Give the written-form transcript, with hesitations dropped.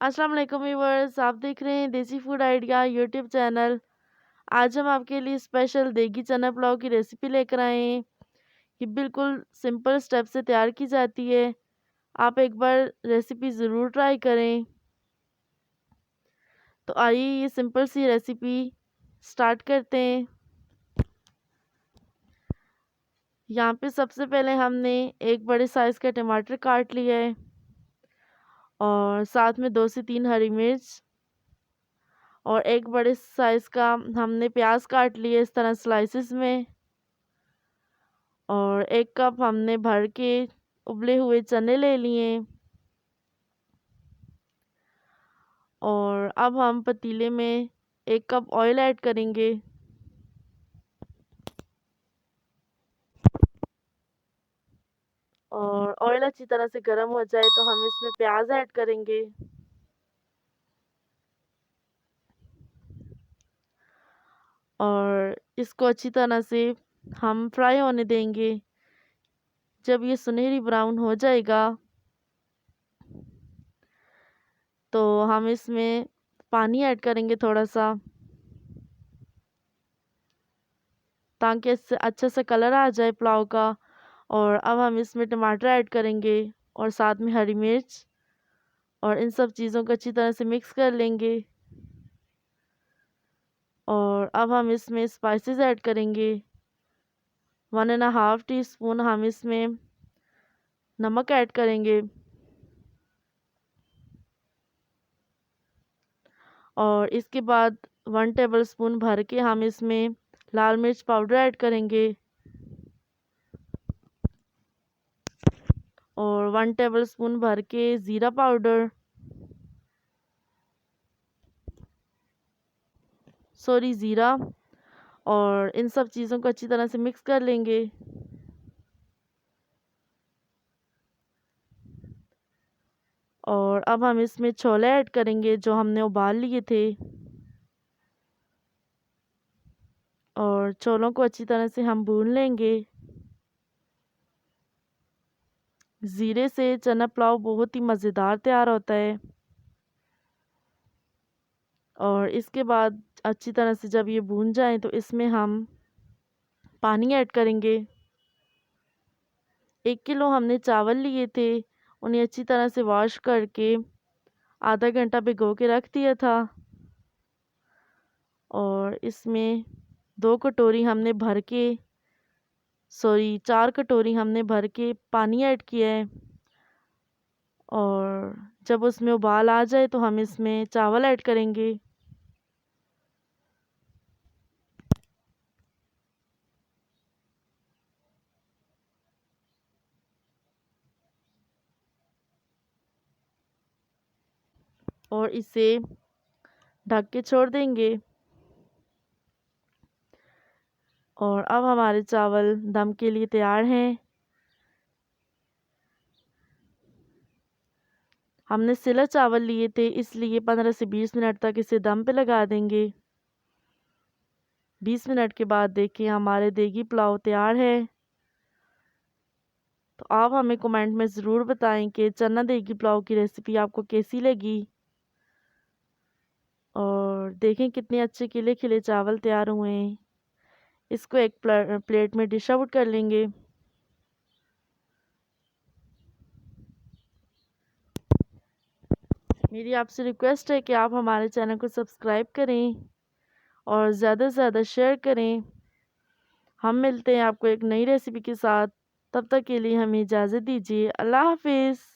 अस्सलाम वालेकुम व्यूअर्स, आप देख रहे हैं देसी फूड आइडिया यूट्यूब चैनल। आज हम आपके लिए स्पेशल देगी चना पुलाव की रेसिपी लेकर आए हैं। ये बिल्कुल सिंपल स्टेप से तैयार की जाती है। आप एक बार रेसिपी ज़रूर ट्राई करें। तो आइए ये सिंपल सी रेसिपी स्टार्ट करते हैं। यहाँ पे सबसे पहले हमने एक बड़े साइज़ का टमाटर काट लिया है और साथ में 2 से 3 हरी मिर्च और एक बड़े साइज़ का हमने प्याज काट लिए इस तरह स्लाइसेस में। और 1 कप हमने भर के उबले हुए चने ले लिए। और अब हम पतीले में 1 कप ऑयल ऐड करेंगे। और ऑयल अच्छी तरह से गर्म हो जाए तो हम इसमें प्याज ऐड करेंगे। और इसको अच्छी तरह से हम फ्राई होने देंगे। जब ये सुनहरी ब्राउन हो जाएगा तो हम इसमें पानी ऐड करेंगे थोड़ा सा, ताकि इससे अच्छा सा कलर आ जाए पुलाव का। और अब हम इसमें टमाटर ऐड करेंगे और साथ में हरी मिर्च और इन सब चीज़ों को अच्छी तरह से मिक्स कर लेंगे। और अब हम इसमें स्पाइसेस ऐड करेंगे। 1.5 टीस्पून हम इसमें नमक ऐड करेंगे। और इसके बाद 1 टेबलस्पून भर के हम इसमें लाल मिर्च पाउडर ऐड करेंगे। और 1 टेबलस्पून भर के ज़ीरा पाउडर, ज़ीरा। और इन सब चीज़ों को अच्छी तरह से मिक्स कर लेंगे। और अब हम इसमें छोले ऐड करेंगे जो हमने उबाल लिए थे। और छोलों को अच्छी तरह से हम भून लेंगे। ज़ीरे से चना पुलाव बहुत ही मज़ेदार तैयार होता है। और इसके बाद अच्छी तरह से जब ये भून जाए तो इसमें हम पानी ऐड करेंगे। 1 किलो हमने चावल लिए थे, उन्हें अच्छी तरह से वॉश करके आधा घंटा भिगो के रख दिया था। और इसमें 2 कटोरी हमने भर के 4 कटोरी हमने भर के पानी ऐड किया है। और जब उसमें उबाल आ जाए तो हम इसमें चावल ऐड करेंगे। और इसे ढक के छोड़ देंगे। और अब हमारे चावल दम के लिए तैयार हैं। हमने सिला चावल लिए थे, इसलिए 15 से 20 मिनट तक इसे दम पे लगा देंगे। 20 मिनट के बाद देखिए हमारे देगी पुलाव तैयार है। तो आप हमें कमेंट में ज़रूर बताएं कि चना देगी पुलाव की रेसिपी आपको कैसी लगी। और देखें कितने अच्छे खिले खिले चावल तैयार हुए हैं। इसको एक प्लेट में डिश आउट कर लेंगे। मेरी आपसे रिक्वेस्ट है कि आप हमारे चैनल को सब्सक्राइब करें और ज़्यादा से ज़्यादा शेयर करें। हम मिलते हैं आपको एक नई रेसिपी के साथ। तब तक के लिए हमें इजाज़त दीजिए। अल्लाह हाफिज़।